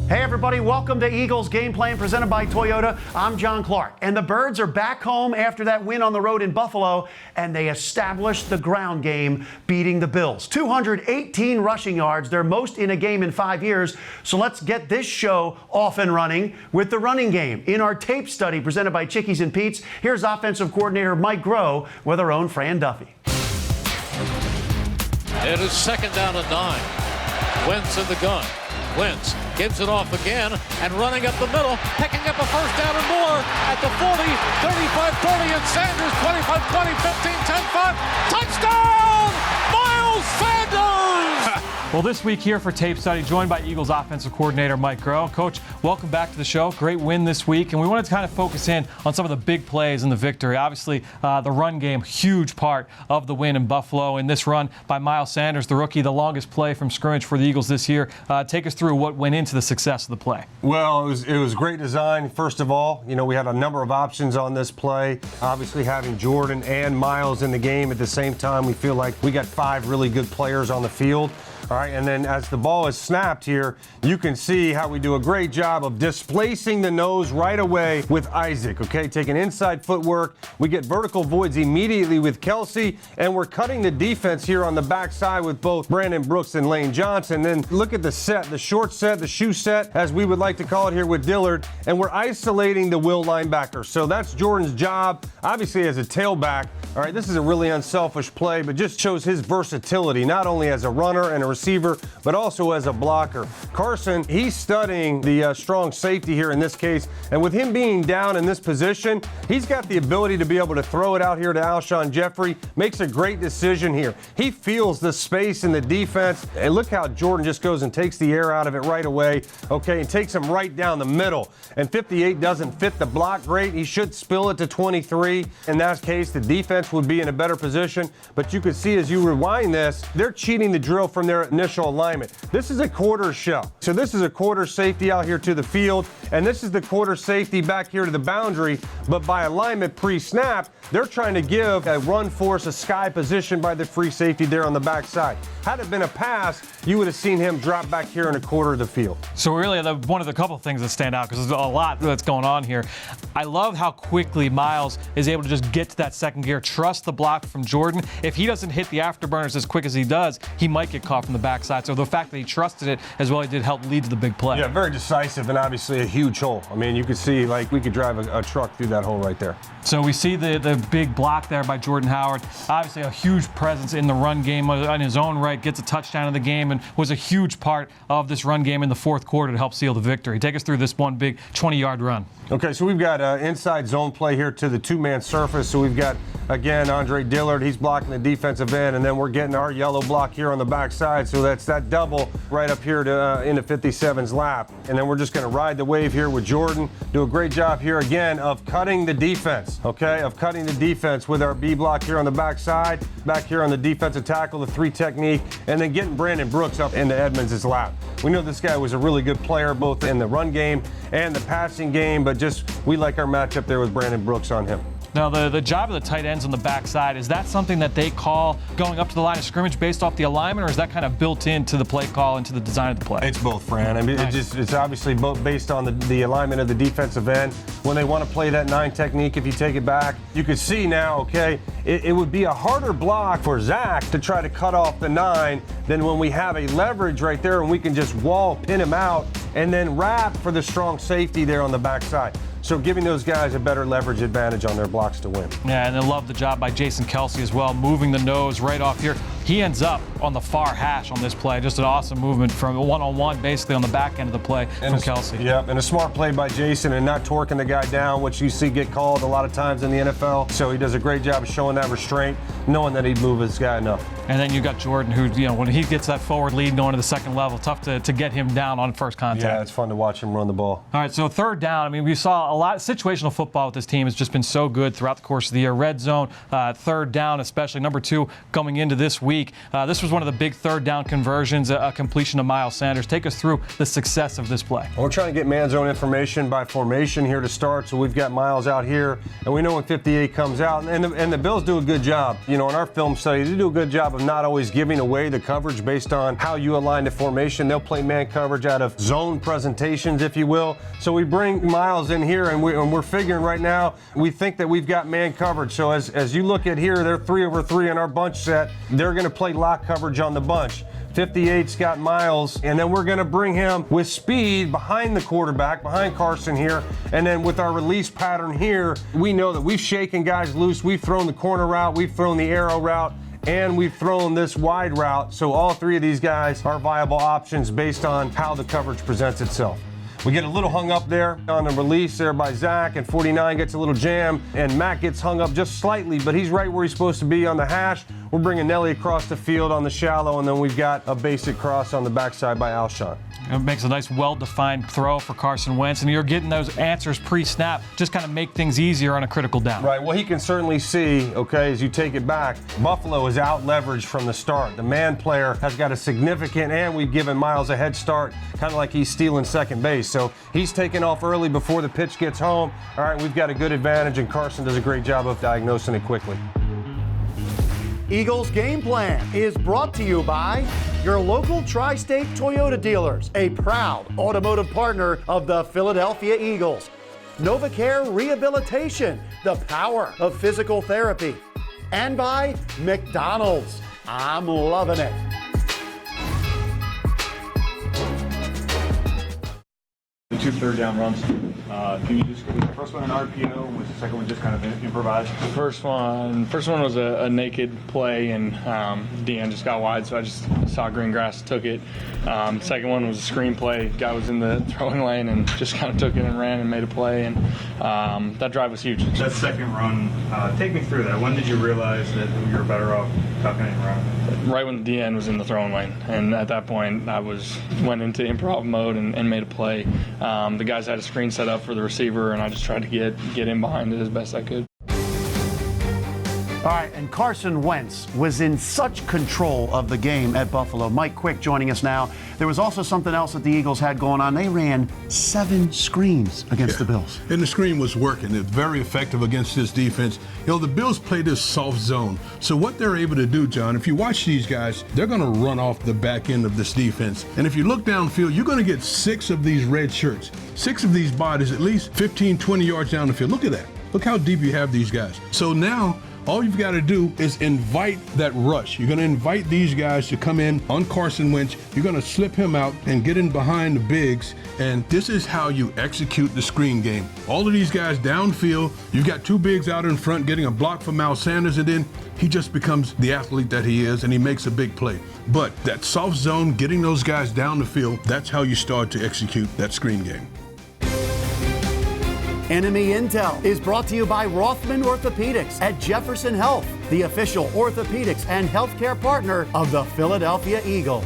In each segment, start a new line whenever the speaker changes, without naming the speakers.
Hey everybody, welcome to Eagles Game Plan presented by Toyota. I'm John Clark, and the Birds are back home after that win on the road in Buffalo, and they established the ground game, beating the Bills. 218 rushing yards, their most in a game in 5 years. So let's get this show off and running with the running game. In our tape study presented by Chickies and Pete's, here's offensive coordinator Mike Groh with our own Fran Duffy.
It is second down and 9. Wentz in the gun. Wentz gives it off again and running up the middle, picking up a first down and more at the 40, 35, 30, and Sanders 25, 20, 15, 10, 5. Touchdown! Miles Sanders!
Well, this week here for Tape Study, joined by Eagles offensive coordinator Mike Groh. Coach, welcome back to the show. Great win this week, and we wanted to kind of focus in on some of the big plays in the victory. Obviously, the run game, huge part of the win in Buffalo. And this run by Miles Sanders, the rookie, the longest play from scrimmage for the Eagles this year. Take us through what went into the success of the play.
Well, it was great design. First of all, we had a number of options on this play. Obviously, having Jordan and Miles in the game at the same time, we feel like we got 5 really good players on the field. All right, and then as the ball is snapped here, you can see how we do a great job of displacing the nose right away with Isaac, okay? Taking inside footwork. We get vertical voids immediately with Kelsey, and we're cutting the defense here on the backside with both Brandon Brooks and Lane Johnson. Then look at the set, the short set, the shoe set, as we would like to call it here with Dillard, and we're isolating the will linebacker. So that's Jordan's job, obviously as a tailback. All right, this is a really unselfish play, but just shows his versatility, not only as a runner and a receiver, but also as a blocker. Carson, he's studying the strong safety here in this case, and with him being down in this position, he's got the ability to be able to throw it out here to Alshon Jeffrey, makes a great decision here. He feels the space in the defense, and look how Jordan just goes and takes the air out of it right away, okay, and takes him right down the middle. And 58 doesn't fit the block great. He should spill it to 23. In that case, the defense would be in a better position, but you could see as you rewind this, they're cheating the drill from their initial alignment. This is a quarter shell. So this is a quarter safety out here to the field, and this is the quarter safety back here to the boundary, but by alignment pre-snap, they're trying to give a run force, a sky position by the free safety there on the backside. Had it been a pass, you would have seen him drop back here in a quarter of the field.
So really, one of the couple things that stand out, because there's a lot that's going on here. I love how quickly Miles is able to just get to that second gear, trust the block from Jordan. If he doesn't hit the afterburners as quick as he does, he might get caught from the backside. So the fact that he trusted it as well, he did help lead to the big play.
Yeah, very decisive and obviously a huge hole. I mean, you could see like we could drive a truck through that hole right there.
So we see the big block there by Jordan Howard. Obviously a huge presence in the run game on his own right, gets a touchdown in the game and was a huge part of this run game in the fourth quarter to help seal the victory. Take us through this one big 20-yard run.
Okay, so we've got inside zone play here to the two-man surface. So we've got, again, Andre Dillard. He's blocking the defensive end, and then we're getting our yellow block here on the backside. So that's that double right up here to into 57's lap. And then we're just going to ride the wave here with Jordan. Do a great job here, again, of cutting the defense, okay, of cutting the defense with our B block here on the backside, back here on the defensive tackle, the 3 technique, and then getting Brandon Brooks up into Edmonds' lap. We know this guy was a really good player, both in the run game and the passing game, but just we like our matchup there with Brandon Brooks on him.
Now, the job of the tight ends on the backside, is that something that they call going up to the line of scrimmage based off the alignment, or is that kind of built into the play call, into the design of the play?
It's both, Fran. I mean,
Nice.
it's obviously both based on the alignment of the defensive end. When they want to play that 9 technique, if you take it back, you can see now, okay, it would be a harder block for Zach to try to cut off the 9 than when we have a leverage right there and we can just pin him out and then wrap for the strong safety there on the backside. So giving those guys a better leverage advantage on their blocks to win.
Yeah, and I love the job by Jason Kelsey as well, moving the nose right off here. He ends up on the far hash on this play. Just an awesome movement from a one-on-one, basically on the back end of the play from Kelsey.
Yep, and a smart play by Jason and not torquing the guy down, which you see get called a lot of times in the NFL. So he does a great job of showing that restraint, knowing that he'd move his guy enough.
And then you got Jordan, who, when he gets that forward lead going to the second level, tough to get him down on first contact.
Yeah, it's fun to watch him run the ball.
All right, so third down. I mean, we saw a lot of situational football with this team. Has just been so good throughout the course of the year. Red zone, third down, especially number 2 coming into this week. week. This was one of the big third down conversions, a completion to Miles Sanders. Take us through the success of this play.
We're trying to get man zone information by formation here to start, so we've got Miles out here, and we know when 58 comes out, and the Bills do a good job. You know, in our film study, they do a good job of not always giving away the coverage based on how you align the formation. They'll play man coverage out of zone presentations, if you will. So we bring Miles in here, and we're figuring right now, we think that we've got man coverage. So as you look at here, they're 3 over 3 in our bunch set. They're going to play lock coverage on the bunch. 58's got Miles, and then we're going to bring him with speed behind the quarterback, behind Carson here. And then with our release pattern here, we know that we've shaken guys loose. We've thrown the corner route, we've thrown the arrow route, and we've thrown this wide route. So all 3 of these guys are viable options based on how the coverage presents itself. We get a little hung up there on the release there by Zach, and 49 gets a little jam, and Matt gets hung up just slightly, but he's right where he's supposed to be on the hash. We're bringing Nelly across the field on the shallow, and then we've got a basic cross on the backside by Alshon.
It makes a nice, well-defined throw for Carson Wentz, and you're getting those answers pre-snap, just kind of make things easier on a critical down.
Right, well, he can certainly see, okay, as you take it back, Buffalo is out-leveraged from the start. The man player has got a significant, and we've given Miles a head start, kind of like he's stealing second base. So he's taking off early before the pitch gets home. All right, we've got a good advantage, and Carson does a great job of diagnosing it quickly.
Eagles Game Plan is brought to you by your local Tri-State Toyota dealers, a proud automotive partner of the Philadelphia Eagles. NovaCare Rehabilitation, the power of physical therapy. And by McDonald's. I'm loving it.
The 2 third down runs. Can you just, was the first one an RPO, and was the second one just kind of improvised?
The first one was a naked play, and Deanne just got wide, so I just saw green grass, took it. Second one was a screen play. Guy was in the throwing lane and just kind of took it and ran and made a play, and that drive was huge.
That second run, take me through that. When did you realize that you were better off tucking it and running?
Right when Deanne was in the throwing lane, and at that point I went into improv mode and made a play. The guys had a screen set up for the receiver, and I just tried to get in behind it as best I could.
All right, and Carson Wentz was in such control of the game at Buffalo. Mike Quick joining us now. There was also something else that the Eagles had going on. They ran 7 screens against the Bills.
And the screen was working. It's very effective against this defense. You know, the Bills play this soft zone. So what they're able to do, John, if you watch these guys, they're going to run off the back end of this defense. And if you look downfield, you're going to get 6 of these red shirts, 6 of these bodies, at least 15, 20 yards down the field. Look at that. Look how deep you have these guys. So now, all you've got to do is invite that rush. You're going to invite these guys to come in on Carson Wentz. You're going to slip him out and get in behind the bigs. And this is how you execute the screen game. All of these guys downfield. You've got 2 bigs out in front getting a block from Miles Sanders, and then he just becomes the athlete that he is, and he makes a big play. But that soft zone, getting those guys down the field, that's how you start to execute that screen game.
Enemy Intel is brought to you by Rothman Orthopedics at Jefferson Health, the official orthopedics and healthcare partner of the Philadelphia Eagles.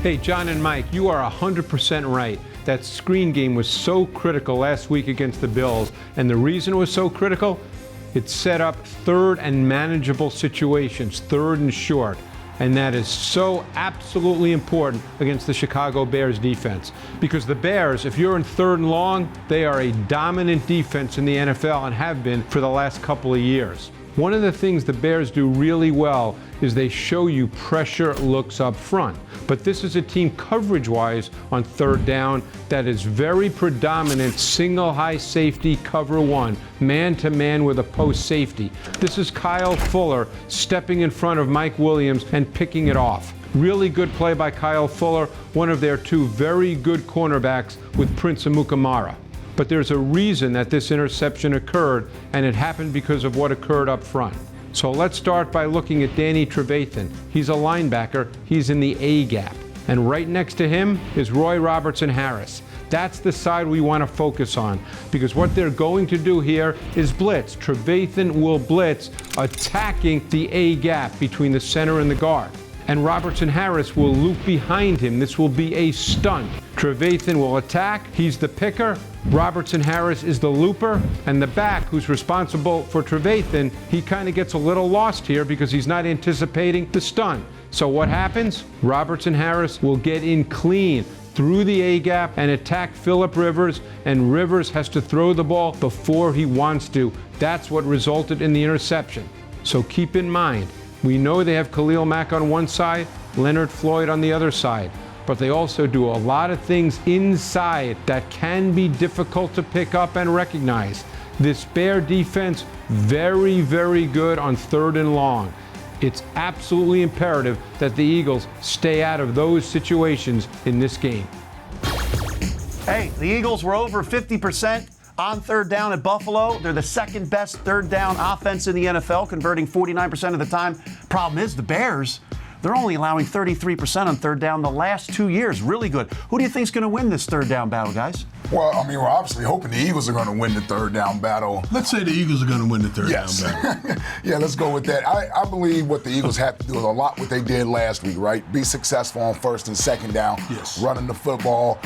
Hey, John and Mike, you are 100% right. That screen game was so critical last week against the Bills, and the reason it was so critical, it set up third and manageable situations, third and short. And that is so absolutely important against the Chicago Bears defense. Because the Bears, if you're in third and long, they are a dominant defense in the NFL and have been for the last couple of years. One of the things the Bears do really well is they show you pressure looks up front. But this is a team coverage-wise on third down that is very predominant single high safety cover 1, man-to-man with a post safety. This is Kyle Fuller stepping in front of Mike Williams and picking it off. Really good play by Kyle Fuller, one of their 2 very good cornerbacks with Prince Amukamara. But there's a reason that this interception occurred, and it happened because of what occurred up front. So let's start by looking at Danny Trevathan. He's a linebacker. He's in the A gap. And right next to him is Roy Robertson Harris. That's the side we want to focus on, because what they're going to do here is blitz. Trevathan will blitz, attacking the A gap between the center and the guard. And Robertson Harris will loop behind him. This will be a stunt. Trevathan will attack. He's the picker. Robertson Harris is the looper. And the back, who's responsible for Trevathan, he kind of gets a little lost here because he's not anticipating the stun. So what happens? Robertson Harris will get in clean through the A-gap and attack Phillip Rivers, and Rivers has to throw the ball before he wants to. That's what resulted in the interception. So keep in mind, we know they have Khalil Mack on one side, Leonard Floyd on the other side, but they also do a lot of things inside that can be difficult to pick up and recognize. This Bear defense, very, very good on 3rd and long. It's absolutely imperative that the Eagles stay out of those situations in this game.
Hey, the Eagles were over 50% on 3rd down at Buffalo. They're the second best 3rd down offense in the NFL, converting 49% of the time. Problem is, the Bears, they're only allowing 33% on 3rd down the last 2 years. Really good. Who do you think is going to win this 3rd down battle, guys?
Well, I mean, we're obviously hoping the Eagles are going to win the 3rd down battle.
Let's say the Eagles are going to win the 3rd down battle.
Yeah, let's go with that. I believe what the Eagles have to do is a lot what they did last week, right? Be successful on 1st and 2nd down, running the football,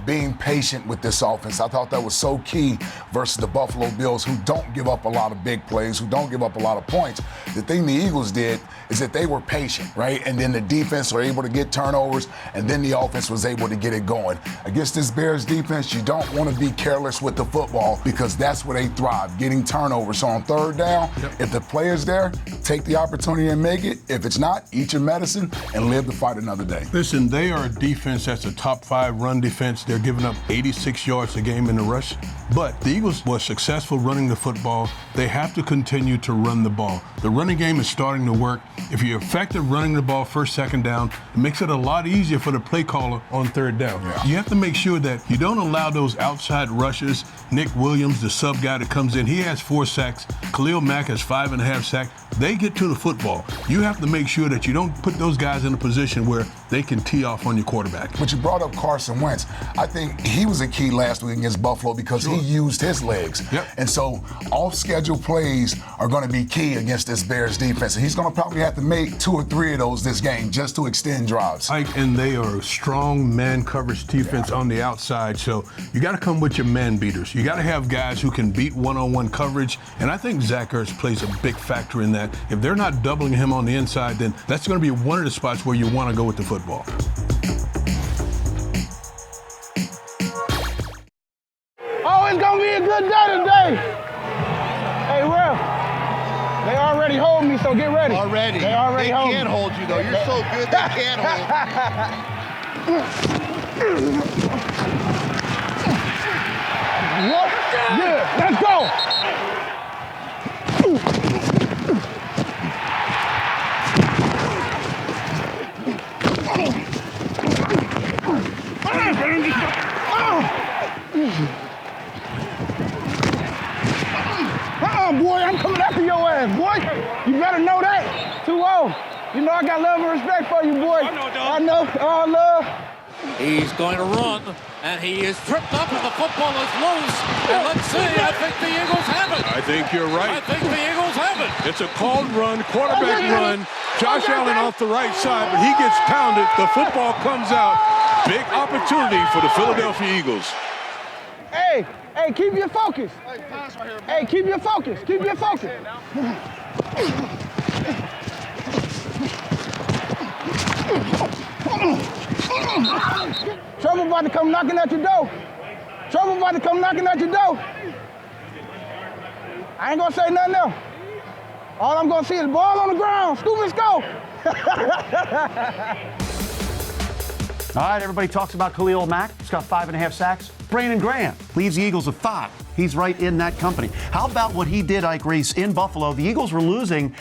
being patient with this offense. I thought that was so key versus the Buffalo Bills, who don't give up a lot of big plays, who don't give up a lot of points. The thing the Eagles did is that they were patient, right? And then the defense were able to get turnovers, and then the offense was able to get it going. Against this Bears defense, you don't want to be careless with the football because that's where they thrive, getting turnovers. So on 3rd down, if the player's there, take the opportunity and make it. If it's not, eat your medicine and live to fight another day.
Listen, they are a defense that's a top 5 run defense. They're giving up 86 yards a game in the rush. But the Eagles were successful running the football. They have to continue to run the ball. The running game is starting to work. If you're effective running the ball 1st, 2nd down, it makes it a lot easier for the play caller on 3rd down. You have to make sure that you don't allow those outside rushers. Nick Williams, the sub guy that comes in, he has 4 sacks. Khalil Mack has 5.5 sacks. They get to the football. You have to make sure that you don't put those guys in a position where they can tee off on your quarterback.
But you brought up Carson Wentz. I think he was a key last week against Buffalo because he used his legs. And so off-schedule plays are going to be key against this Bears defense. And he's going to probably have to make 2 or 3 of those this game just to extend drives.
And they are a strong man coverage defense on the outside. So you got to come with your man beaters. You got to have guys who can beat one-on-one coverage. And I think Zach Ertz plays a big factor in that. If they're not doubling him on the inside, then that's going to be one of the spots where you want to go with the football.
Oh, it's going to be a good day today. Hey, Ref, they already hold me, so get ready.
Already?
They already hold me.
They can't hold you, though. You're so good, they can't hold you.
Yeah, let's go. Boy, I'm coming after your ass, boy. You better know that. 2-0. You know I got love and respect for you, boy. I know, all love.
He's going to run, and he is tripped up, and the football is loose. And let's see, I think the Eagles have it.
I think you're right.
I think the Eagles have it.
It's a called run, quarterback run. Josh Allen off the right side, but he gets pounded. The football comes out. Big opportunity for the Philadelphia Eagles.
Hey, keep your focus. Hey, keep your focus. Keep your focus. Trouble about to come knocking at your door. Trouble about to come knocking at your door. I ain't gonna say nothing else. All I'm gonna see is ball on the ground. Scoop and go.
All right, everybody talks about Khalil Mack. He's got 5.5 sacks. Brandon Graham leads the Eagles with 5. He's right in that company. How about what he did, Ike Reese, in Buffalo? The Eagles were losing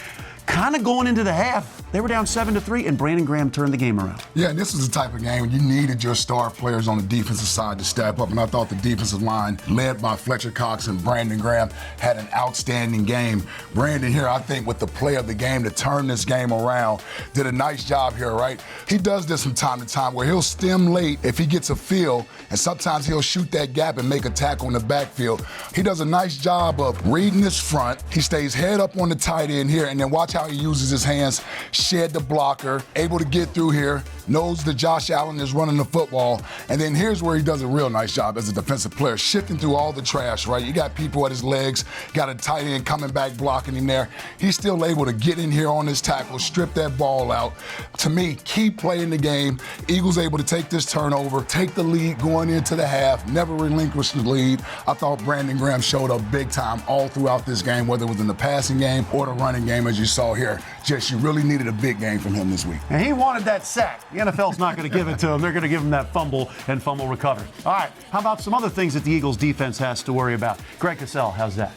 kind of going into the half. They were down 7-3, and Brandon Graham turned the game around.
Yeah, this is the type of game when you needed your star players on the defensive side to step up, and I thought the defensive line, led by Fletcher Cox and Brandon Graham, had an outstanding game. Brandon here, I think, with the play of the game to turn this game around, did a nice job here, right? He does this from time to time where he'll stem late if he gets a feel, and sometimes he'll shoot that gap and make a tackle in the backfield. He does a nice job of reading his front. He stays head up on the tight end here, and then watch how he uses his hands, shed the blocker, able to get through here, knows that Josh Allen is running the football. And then here's where he does a real nice job as a defensive player, shifting through all the trash, right? You got people at his legs, got a tight end coming back blocking him there. He's still able to get in here on his tackle, strip that ball out. To me, keep playing the game. Eagles able to take this turnover, take the lead going into the half, never relinquish the lead. I thought Brandon Graham showed up big time all throughout this game, whether it was in the passing game or the running game, as you saw here. Just, you really needed a big game from him this week.
And he wanted that sack. The NFL's not going to give it to him. They're going to give him that fumble and fumble recovery. All right, how about some other things that the Eagles defense has to worry about? Greg Cassell, how's that?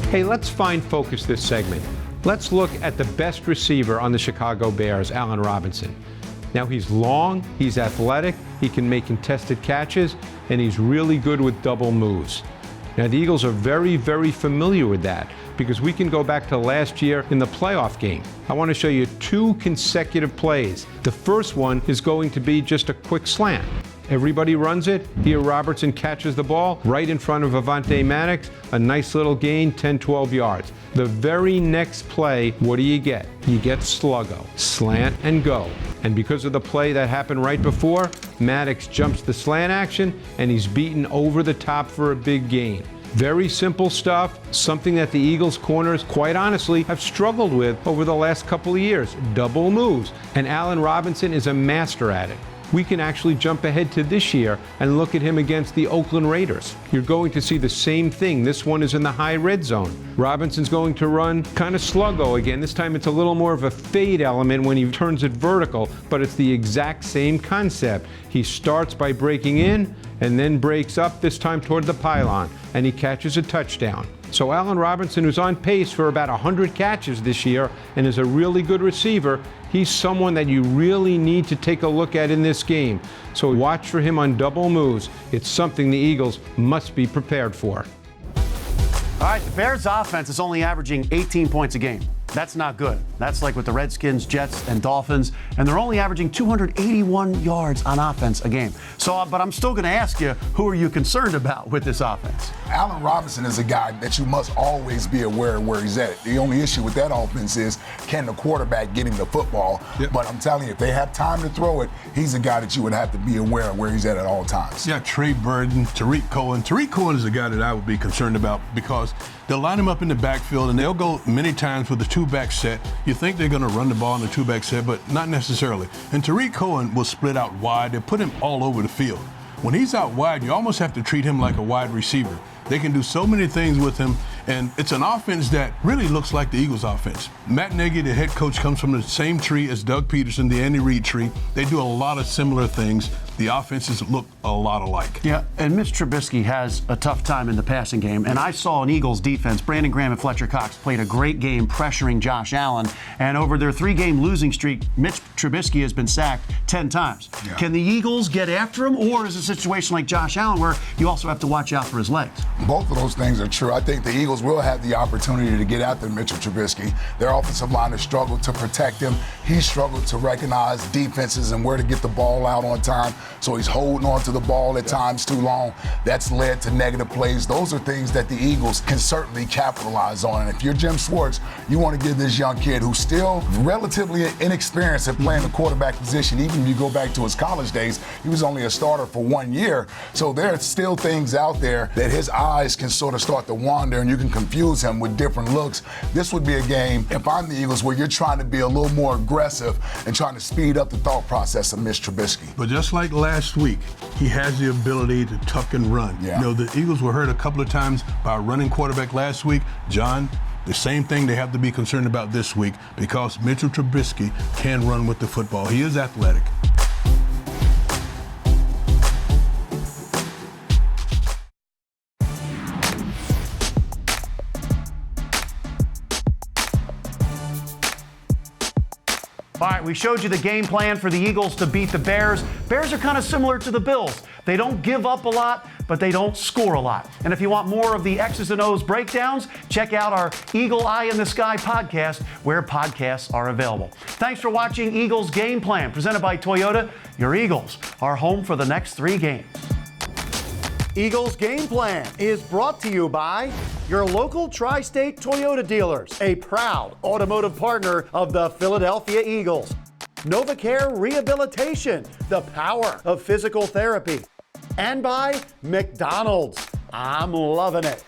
Hey, let's find focus this segment. Let's look at the best receiver on the Chicago Bears, Allen Robinson. Now, he's long, he's athletic, he can make contested catches, and he's really good with double moves. Now, the Eagles are very, very familiar with that because we can go back to last year in the playoff game. I want to show you 2 consecutive plays. The first one is going to be just a quick slant. Everybody runs it. Here, Robertson catches the ball right in front of Avonte Maddox. A nice little gain, 10, 12 yards. The very next play, what do you get? You get sluggo, slant and go. And because of the play that happened right before, Maddox jumps the slant action and he's beaten over the top for a big gain. Very simple stuff, something that the Eagles corners, quite honestly, have struggled with over the last couple of years. Double moves. And Allen Robinson is a master at it. We can actually jump ahead to this year and look at him against the Oakland Raiders. You're going to see the same thing. This one is in the high red zone. Robinson's going to run kind of sluggo again. This time it's a little more of a fade element when he turns it vertical, but it's the exact same concept. He starts by breaking in and then breaks up, this time toward the pylon, and he catches a touchdown. So Allen Robinson, who's on pace for about 100 catches this year and is a really good receiver, he's someone that you really need to take a look at in this game. So watch for him on double moves. It's something the Eagles must be prepared for.
All right, the Bears offense is only averaging 18 points a game. That's not good. That's like with the Redskins, Jets, and Dolphins, and they're only averaging 281 yards on offense a game. So, but I'm still going to ask you, who are you concerned about with this offense?
Allen Robinson is a guy that you must always be aware of where he's at. The only issue with that offense is, can the quarterback get him the football? Yep. But I'm telling you, if they have time to throw it, he's a guy that you would have to be aware of where he's at all times.
Yeah, Trey Burton, Tariq Cohen. Tariq Cohen is a guy that I would be concerned about because they'll line him up in the backfield and they'll go many times with the two-back set. You think they're going to run the ball in the two-back set, but not necessarily. And Tariq Cohen will split out wide. They put him all over the field. When he's out wide, you almost have to treat him like a wide receiver. They can do so many things with him, and it's an offense that really looks like the Eagles' offense. Matt Nagy, the head coach, comes from the same tree as Doug Peterson, the Andy Reid tree. They do a lot of similar things. The offenses look a lot alike.
Yeah, and Mitch Trubisky has a tough time in the passing game, and I saw an Eagles defense. Brandon Graham and Fletcher Cox played a great game pressuring Josh Allen, and over their 3-game losing streak, Mitch Trubisky has been sacked 10 times. Yeah. Can the Eagles get after him, or is it a situation like Josh Allen where you also have to watch out for his legs?
Both of those things are true. I think the Eagles will have the opportunity to get after Mitchell Trubisky. Their offensive line has struggled to protect him. He's struggled to recognize defenses and where to get the ball out on time. So he's holding on to the ball at times too long. That's led to negative plays. Those are things that the Eagles can certainly capitalize on. And if you're Jim Schwartz, you want to give this young kid who's still relatively inexperienced at playing the quarterback position. Even if you go back to his college days, he was only a starter for 1 year. So there are still things out there that his eyes can sort of start to wander and you can confuse him with different looks. This would be a game, if I'm the Eagles, where you're trying to be a little more aggressive and trying to speed up the thought process of Mitch Trubisky.
But just like last week, he has the ability to tuck and run. Yeah. You know, the Eagles were hurt a couple of times by a running quarterback last week. John, the same thing they have to be concerned about this week because Mitchell Trubisky can run with the football. He is athletic.
All right, we showed you the game plan for the Eagles to beat the Bears. Bears are kind of similar to the Bills. They don't give up a lot, but they don't score a lot. And if you want more of the X's and O's breakdowns, check out our Eagle Eye in the Sky podcast, where podcasts are available. Thanks for watching Eagles Game Plan, presented by Toyota. Your Eagles are home for the next 3 games. Eagles Game Plan is brought to you by your local Tri-State Toyota dealers, a proud automotive partner of the Philadelphia Eagles. NovaCare Rehabilitation, the power of physical therapy. And by McDonald's. I'm loving it.